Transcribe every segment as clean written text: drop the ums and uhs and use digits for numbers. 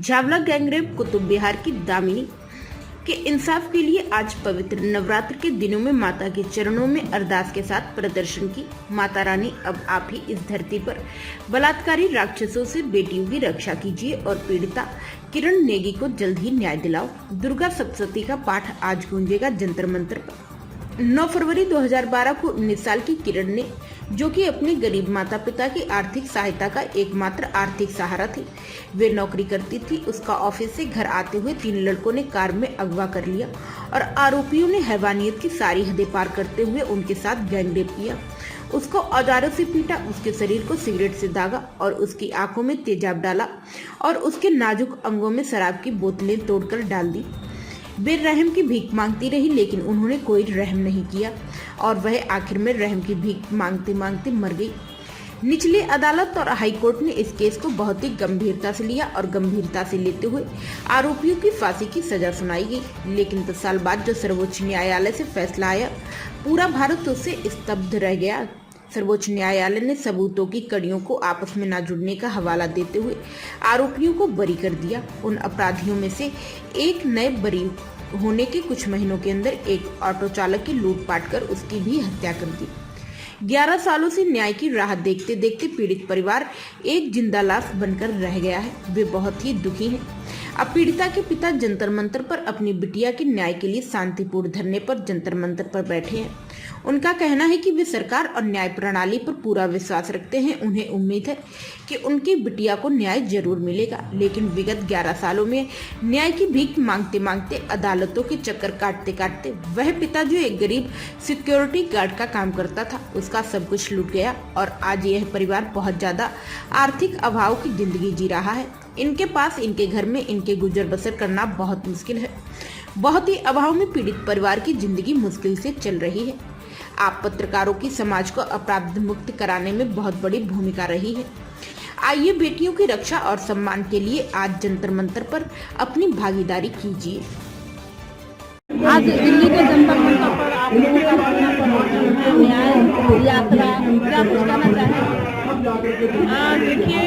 झावला gangrape Qutub Bihar की दामिनी के इंसाफ के लिए आज पवित्र नवरात्र के दिनों में माता के चरणों में अरदास के साथ प्रदर्शन की। माता रानी, अब आप ही इस धरती पर बलात्कारी राक्षसों से बेटियों की रक्षा कीजिए और पीड़िता किरण नेगी को जल्द ही न्याय दिलाओ। दुर्गा सप्तशती का पाठ आज गूंजेगा जंतर मंतर पर। 9 फरवरी 2012 को 19 साल की किरण ने, जो कि अपने गरीब माता पिता की आर्थिक सहायता का एकमात्र आर्थिक सहारा थी, वे नौकरी करती थी। उसका ऑफिस से घर आते हुए 3 लड़कों ने कार में अगवा कर लिया और आरोपियों ने हैवानियत की सारी हदें पार करते हुए उनके साथ गैंगरेप किया। उसको औजारों से पीटा, उसके शरीर को सिगरेट से दागा और उसकी आंखों में तेजाब डाला और उसके नाजुक अंगों में शराब की बोतलें तोड़कर डाल दी। बेरहम की भीख मांगती रही, लेकिन उन्होंने कोई रहम नहीं किया और वह आखिर में रहम की भीख मांगते मांगते मर गई। निचली अदालत और हाई कोर्ट ने इस केस को बहुत ही गंभीरता से लिया और गंभीरता से लेते हुए आरोपियों की फांसी की सजा सुनाई गई। लेकिन 10 साल बाद जो सर्वोच्च न्यायालय से फैसला आया, पूरा भारत उससे स्तब्ध रह गया। सर्वोच्च न्यायालय ने सबूतों की कड़ियों को आपस में न जुड़ने का हवाला देते हुए आरोपियों को बरी कर दिया। उन अपराधियों में से एक नए बरी होने के कुछ महीनों के अंदर एक ऑटो चालक की लूटपाट कर उसकी भी हत्या कर दी। 11 सालों से न्याय की राह देखते देखते पीड़ित परिवार एक जिंदा लाश बनकर रह गया है। वे बहुत ही दुखी हैं। अब पीड़िता के पिता जंतर मंतर पर अपनी बिटिया के न्याय के लिए शांतिपूर्ण धरने पर जंतर मंतर पर बैठे हैं। उनका कहना है कि वे सरकार और न्याय प्रणाली पर पूरा विश्वास रखते हैं। उन्हें उम्मीद है कि उनकी बिटिया को न्याय जरूर मिलेगा। लेकिन विगत 11 सालों में न्याय की भीख मांगते मांगते, अदालतों के चक्कर काटते काटते वह पिता जो एक गरीब सिक्योरिटी गार्ड का काम करता था, उसका सब कुछ लूट गया और आज यह परिवार बहुत ज्यादा आर्थिक अभाव की जिंदगी जी रहा है। इनके पास, इनके घर में इनके गुजर बसर करना बहुत मुश्किल है। बहुत ही अभाव में पीड़ित परिवार की जिंदगी मुश्किल से चल रही है। आप पत्रकारों की समाज को अपराध मुक्त कराने में बहुत बड़ी भूमिका रही है। आइए बेटियों की रक्षा और सम्मान के लिए आज जंतर मंतर पर अपनी भागीदारी कीजिए। आज दिल्ली के जंतर मंतर पर आप लोगों का न्याय यात्रा, क्या कुछ कहना चाहेंगे? देखिए,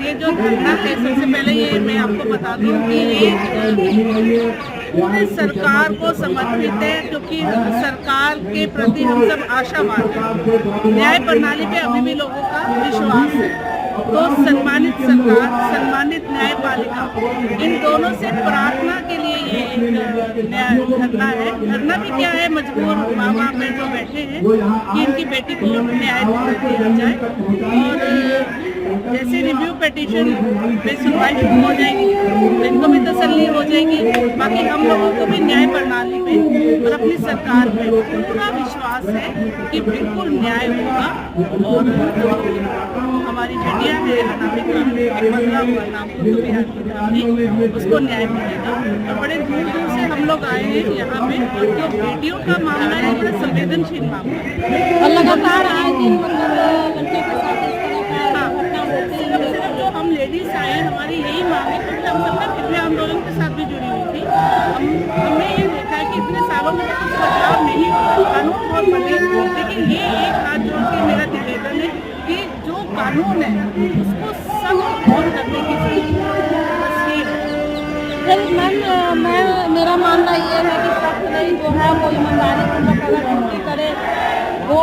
ये जो धरना है, सबसे पहले ये मैं आपको बता दूं कि ये पूरी सरकार को समर्पित है, क्योंकि सरकार के प्रति हम सब आशावाद हैं। न्याय प्रणाली पे अभी भी लोगों का विश्वास है। तो सम्मानित सरकार, सम्मानित न्यायपालिका, इन दोनों से प्रार्थना के लिए ये एक धरना है। धरना भी क्या है, मजबूर माँ बाप में जो बैठे हैं कि इनकी बेटी को न्याय दिया जाए। और जैसे रिव्यू पिटीशन पे सुनवाई शुरू हो जाएगी तो इनको भी तसल्ली हो जाएगी। बाकी हम लोगों को भी न्याय प्रणाली पे और अपनी सरकार पे पूरा विश्वास है कि बिल्कुल न्याय होगा और हमारी बेटियां है अनामिका, 15 हुआ नाम कुतुब बिहार की दामिनी, उसको न्याय मिलेगा। और बड़े दूर दूर से हम लोग आए हैं यहाँ पे, और जो बेटियों का मामला है बड़ा संवेदनशील मामला है और लगातार आए दिन लड़के के साथ जो हम लेडीज आए हैं, हमारी यही मांग है, क्योंकि हम सब पिछले आंदोलन के साथ भी जुड़ी हुई थी। हमने ये देखा है कि इतने सालों में कुछ बदलाव नहीं हुआ, कानून बहुत बदले, लेकिन ये एक हाथ जोड़ के मेरा निवेदन है कि जो कानून है उसको सख्त और करने की मैं मेरा मानना ये है कि सख्त नहीं, जो है वो ईमानदारी पूर्वक अगर ड्यूटी करे, वो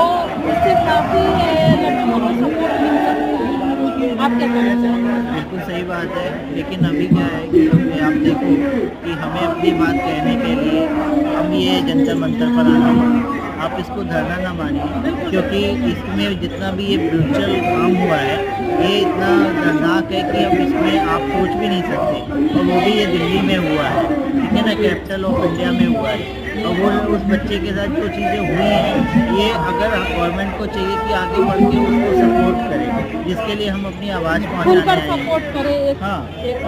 उससे काफ़ी लड़कियों को सपोर्ट मिल सकता है। आप क्या कहना चाहेंगे? बिल्कुल सही बात है, लेकिन अभी क्या है कि अभी आप देखो कि हमें अपनी बात कहने के लिए अब ये जंतर मंतर पर आना पड़ा। आप इसको धरना ना मानिए, क्योंकि इसमें जितना भी ये ब्रूचल काम हुआ है, ये इतना दर्दनाक है कि अब इसमें आप सोच भी नहीं सकते। और वो भी ये दिल्ली में हुआ है, ठीक है ना, कैपिटल ऑफ इंडिया में हुआ है। और वो उस बच्चे के साथ जो चीज़ें हुई हैं, ये अगर गवर्नमेंट को चाहिए कि आगे बढ़ के उसको सपोर्ट करे, जिसके लिए हम अपनी आवाज़ पहुँचाने आए। हाँ,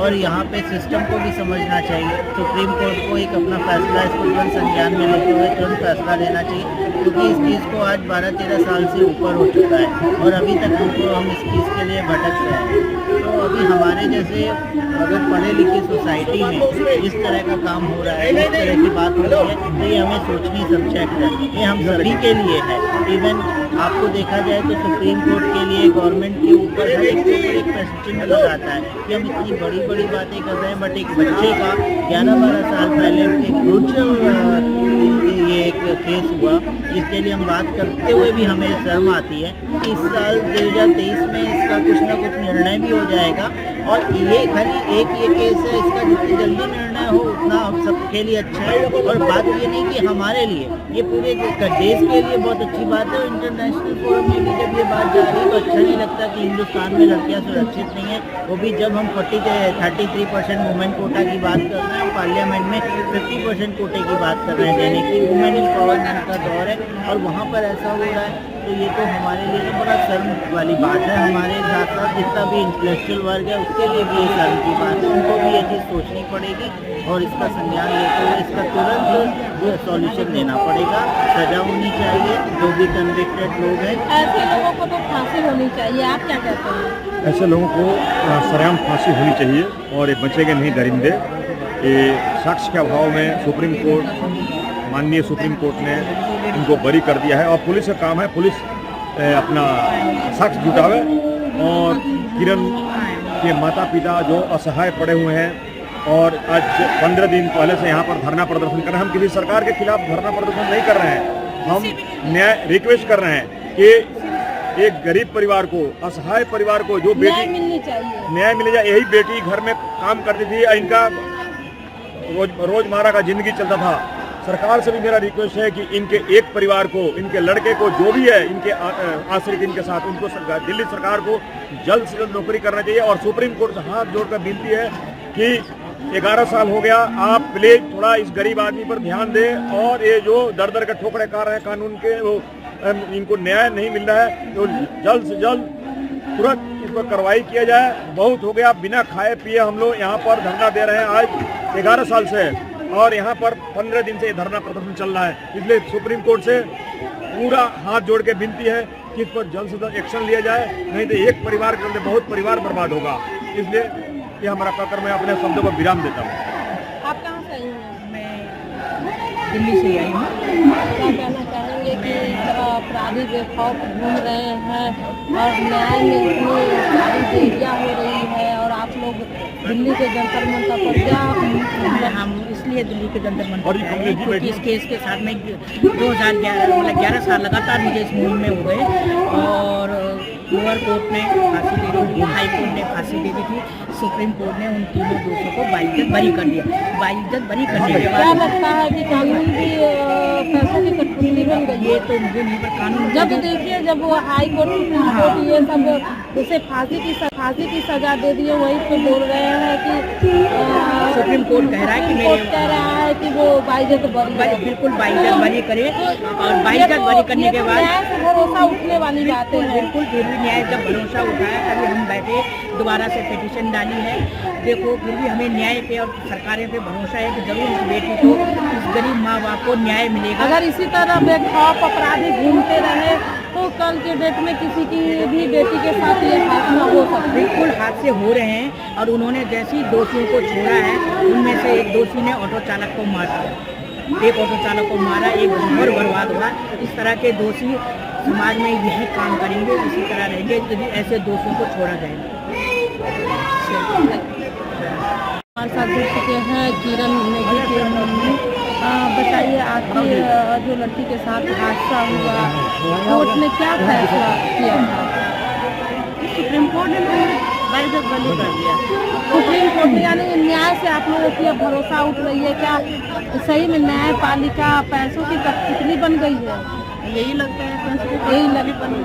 और यहाँ पे सिस्टम को भी समझना चाहिए। सुप्रीम कोर्ट को एक अपना फैसला इसको तुरंत संज्ञान में लेते हुए तुरंत फैसला लेना चाहिए, क्योंकि इस चीज़ को आज 12-13 साल से ऊपर हो चुका है और अभी तक हम इस चीज़ के लिए भटक रहे हैं। तो अभी हमारे जैसे अगर पढ़े लिखे सोसाइटी में इस तरह का काम हो रहा है, इस तरह की बात हो रही है, तो ये हमें सोचनी सब्जेक्ट है। ये हम सभी के लिए है। इवन आपको देखा जाए तो सुप्रीम कोर्ट के लिए गवर्नमेंट के ऊपर हर एक के ऊपर एक प्रश्न लगाता है कि हम इतनी बड़ी बड़ी बातें कर रहे हैं, बट एक बच्चे का 11-12 साल पहले एक ब्रूचल ये एक केस हुआ, जिसके लिए हम बात करते हुए भी हमें शर्म आती है कि इस साल 2023 में इसका कुछ ना कुछ निर्णय भी हो जाएगा। और ये खाली एक ये केस है, इसका जितनी जल्दी निर्णय हो उतना हम सबके लिए अच्छा है। और बात ये नहीं कि हमारे लिए, ये पूरे देश के लिए बहुत अच्छी बात है। इंटरनेशनल फोरम में भी जब ये बात जा रही है तो अच्छा नहीं लगता कि हिंदुस्तान में लड़कियां सुरक्षित नहीं है, वो भी जब हम 33% वुमेन कोटा की बात कर रहे हैं, पार्लियामेंट में 50% कोटे की बात कर रहे हैं देने की। वुमेन एम्पावरमेंट का दौर है और वहाँ पर ऐसा हो रहा है, तो ये तो हमारे लिए बड़ा शर्म वाली बात है। हमारे साथ साथ जितना भी इंटेलेक्चुअल वर्ग है उसके लिए भी ये शर्म की बात है, उनको भी ये चीज़ सोचनी पड़ेगी और इसका संज्ञान लेते हुए इसका तुरंत सॉल्यूशन देना पड़ेगा। सजा होनी चाहिए, जो भी कन्विक्टेड लोग हैं ऐसे लोगों को तो फांसी होनी चाहिए। आप क्या कहते हैं? ऐसे लोगों को सरेआम फांसी होनी चाहिए और ये बचेंगे नहीं दरिंदे। ये साक्ष्य के अभाव में सुप्रीम कोर्ट, माननीय सुप्रीम कोर्ट ने इनको बरी कर दिया है और पुलिस का काम है, पुलिस अपना साक्ष्य जुटावे। और किरण के माता पिता जो असहाय पड़े हुए हैं और आज 15 दिन पहले से यहाँ पर धरना प्रदर्शन कर रहे हैं। हम किसी सरकार के खिलाफ धरना प्रदर्शन नहीं कर रहे हैं, हम न्याय रिक्वेस्ट कर रहे हैं कि एक गरीब परिवार को, असहाय परिवार को जो बेटी न्याय मिले जाए। यही बेटी घर में काम करती थी, इनका रोजमर्रा का जिंदगी चलता था। सरकार से भी मेरा रिक्वेस्ट है कि इनके एक परिवार को, इनके लड़के को, जो भी है इनके आश्रित इनके साथ, उनको दिल्ली सरकार को जल्द से जल्द नौकरी करना चाहिए। और सुप्रीम कोर्ट से हाथ जोड़कर विनती है कि 11 साल हो गया, आप प्लीज थोड़ा इस गरीब आदमी पर ध्यान दें और ये जो दर दर के ठोकरे खा रहे हैं कानून के, वो इनको न्याय नहीं मिल रहा है, तो जल्द से जल्द तुरंत इस पर कार्रवाई किया जाए। बहुत हो गया, बिना खाए पिए हम लोग यहाँ पर धरना दे रहे हैं आज 11 साल से, और यहाँ पर 15 दिन से धरना प्रदर्शन चल रहा है। इसलिए सुप्रीम कोर्ट से पूरा हाथ जोड़ के विनती है कि इस पर जल्द से जल्द एक्शन लिया जाए, नहीं तो एक परिवार के अंदर बहुत परिवार बर्बाद होगा। इसलिए ये हमारा कहकर मैं अपने शब्दों को विराम देता हूँ। आप कहाँ से आई हैं? मैं दिल्ली से आई हूँ। क्या कहना चाहेंगे कि अपराधी बेखौफ घूम रहे हैं और न्याय में इतनी सारी देरियाँ हो रही है और आप लोग दिल्ली के जंतर मंतर पर क्या? हम इसलिए दिल्ली के जंतर मंतर क्योंकि इस केस के साथ में 2011 मतलब 11 साल लगातार मुझे इस मुहिम में हो गए और लोअर कोर्ट ने फांसी दे दी थी, हाई कोर्ट ने फांसी दे दी थी, सुप्रीम कोर्ट ने उन तीनों दोषियों को बाइज्जत बरी कर दिया। बाइज्जत बरी करने के बाद क्या लगता है कि कानून की पैसों की कठपुतली बन गई? ये तो मुझे नहीं पर कानून जब देखिए, जब वो हाई कोर्ट, सुप्रीम कोर्ट ये सब उसे फांसी की सजा दे दी है, वही तो बोल रहे हैं कि सुप्रीम कोर्ट कह रहा है कि कोर्ट कह रहा है कि वो बाइज्जत बरी, बिल्कुल बाइज्जत बरी करे और बाइज्जत बरी करने के बाद न्याय से भरोसा उठने वाली बातें हैं। बिल्कुल फिर भी न्याय जब भरोसा उठाया तभी हम बैठे, दोबारा से पिटीशन डाली है। देखो फिर भी हमें न्याय पे और सरकारें पे भरोसा है कि जरूर इस बेटी को, इस गरीब माँ बाप को न्याय मिलेगा। अगर इसी तरह बेखौफ अपराधी घूमते रहे तो कल के डेट में किसी की भी बेटी के साथ ये हादसा हो सकता है। बिल्कुल हादसे हो रहे हैं और उन्होंने जैसे ही दोषियों को छोड़ा है, उनमें से एक दोषी ने ऑटो चालक को मार दिया, एक ऑटो चालक को मारा, एक घर बर्बाद हुआ। इस तरह के दोषी समाज में यही काम करेंगे, इसी तरह रहेंगे यदि ऐसे दोषियों को छोड़ा जाएगा। हमारे साथ जुड़ चुके हैं किरण नेगी की मम्मी। बताइए, आपकी जो लड़की के साथ हादसा हुआ, कोर्ट ने क्या फैसला किया था? सुप्रीम कोर्ट ने बाइज्जत बरी कर दिया। सुप्रीम कोर्ट यानी न्याय से आप लोगों की भरोसा उठ रही है क्या? सही में न्यायपालिका पैसों की कठपुतली बन गई है? यही लगता है,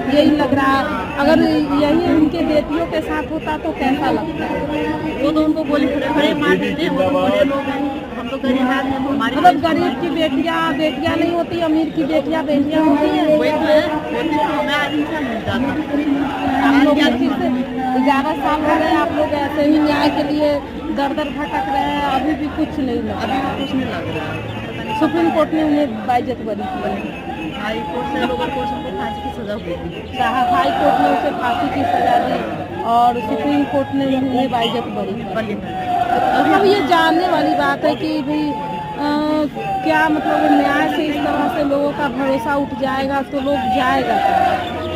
यही लग रहा है। अगर यही उनके बेटियों के साथ होता तो कैसा लगता है? वो तो उनको गोली खड़े मार देते हैं, वो तो बड़े लोग हैं, हम तो गरीब आदमी हैं, हमारी मतलब गरीब की बेटियां नहीं होती, अमीर की बेटियां होती हैं। वही तो है, हमें आदमी से मिलता था। आप लोग फिर से 11 साल हो गए, आप लोग ऐसे ही न्याय के लिए दर दर भटक रहे हैं, अभी भी कुछ नहीं लग रहा। अभी कुछ नहीं लग रहा। सुप्रीम कोर्ट ने उन्हें बाइज्जत बरी की, हाई कोर्ट से लोअर कोर्ट से फांसी की सजा हुई थी। हाई कोर्ट ने उसे फांसी की सजा दी और सुप्रीम कोर्ट ने उन्हें बाइज्जत बरी की। अब ये जानने वाली बात है कि भाई क्या मतलब न्याय से इस तरह से लोगों का भरोसा उठ जाएगा तो लोग जाएगा।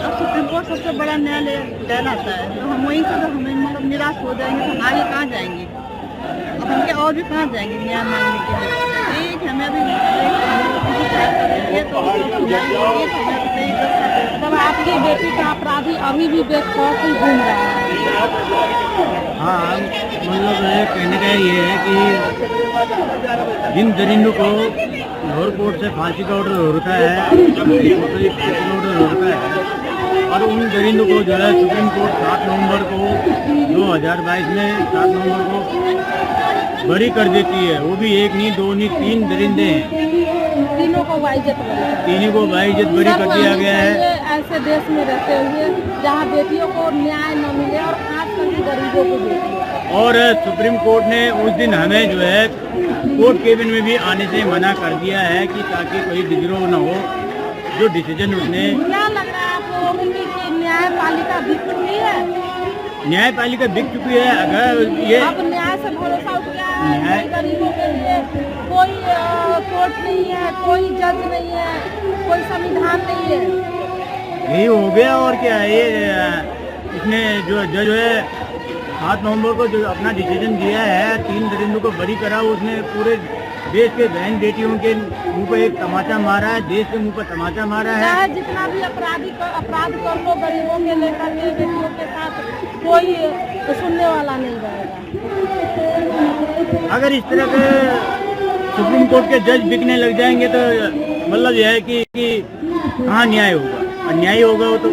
अब सुप्रीम कोर्ट सबसे बड़ा न्यायालय कहलाता है, तो हम वहीं से तो हमें मतलब निराश हो जाएंगे, तो हम आगे कहाँ जाएंगे, अब हम क्या और भी कहाँ जाएंगे न्याय मांगने के लिए। एक हमें अभी तब आपकी बेटी का अपराधी अभी भी बेखौफ ही घूम रहा है। हाँ, मतलब कहने का ये है कि जिन दरिंदों को लाहौर कोर्ट से फांसी का ऑर्डर हो रखा है, फांसी का ऑर्डर हो रखा है, और उन दरिंदों को जो है सुप्रीम कोर्ट 7 नवंबर को 2022 में 7 नवंबर को बरी कर देती है। वो भी एक नहीं, दो नहीं, 3 दरिंदे हैं, तीनों को वाइजत तीनों को बाइज्जत बरी कर दिया गया है। ऐसे देश में रहते हुए जहाँ बेटियों को न्याय न मिले और खास करके गरीबों को बेटियों। और सुप्रीम कोर्ट ने उस दिन हमें जो है कोर्ट केबिन में भी आने से मना कर दिया है कि ताकि कोई विद्रोह न हो। जो डिसीजन उसने, क्या लग रहा है आपको कि न्यायपालिका बिक चुकी है? न्यायपालिका बिक चुकी है। अगर ये अब न्याय से भरोसा उठ गया है, कोई गरीबों के लिए कोई कोर्ट नहीं है, कोई जज नहीं है, कोई संविधान नहीं है, यही हो गया। और क्या है ये, इसने जो जज है 7 नवंबर को जो अपना डिसीजन दिया है, 3 दरिंदों को बरी करा, उसने पूरे देश के बहन बेटियों के मुंह पर एक तमाचा मारा है, देश के मुंह पर तमाचा मारा है। चाहे जितना भी अपराध कर लो, गरीबों के लेकर के बेटियों के साथ कोई सुनने वाला नहीं रहेगा। अगर इस तरह के सुप्रीम कोर्ट के जज बिकने लग जाएंगे तो मतलब यह है कि कहाँ न्याय होगा, और न्याय होगा वो तो।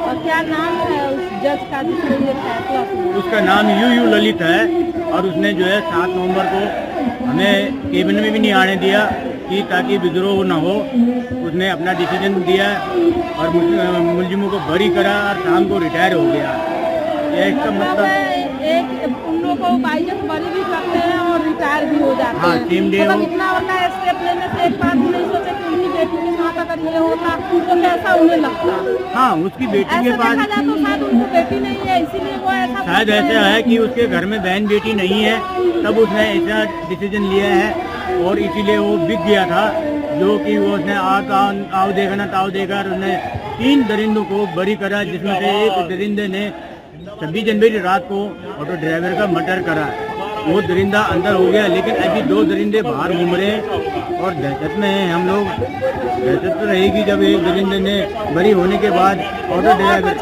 और क्या नाम है उस जज का जिसने ये फैसला सुना? उसका नाम यू ललित है, और उसने जो है 7 नवंबर को हमें केबिन में भी नहीं आने दिया कि ताकि विद्रोह न हो। उसने अपना डिसीजन दिया और मुलजिमों को बरी करा और शाम को रिटायर हो गया। ये इसका मतलब एक उन लोगों को बाइज्जत बरी भी करते हैं और रिटायर भी हो जाते हाँ, हैं। सेम डे मतलब हो। इतना बड़ा स्टेप लेने से एक बात नहीं सोचे कि उनकी बेटी के साथ अगर ये होता तो कैसा उन्हें लगता। हाँ, उसकी बेटी ऐसे के पास देखा जाए तो शायद उनको बेटी नहीं है, इसीलिए वो ऐसा शायद ऐसा है कि उसके घर में बहन बेटी नहीं है, तब उसने ऐसा डिसीजन लिया है और इसीलिए वो बिक गया था। जो कि वो उसने आओ देखा ना ताओ देखा, और उसने 3 दरिंदों को बरी करा, जिसमें से एक दरिंदे ने 26 जनवरी रात को ऑटो ड्राइवर का मर्डर करा। वो दरिंदा अंदर हो गया, लेकिन अभी 2 दरिंदे बाहर घूम रहे हैं और दहशत में हैं हम लोग। दहशत तो रहेगी जब एक दरिंदे ने बरी होने के बाद ऑटो ड्राइवर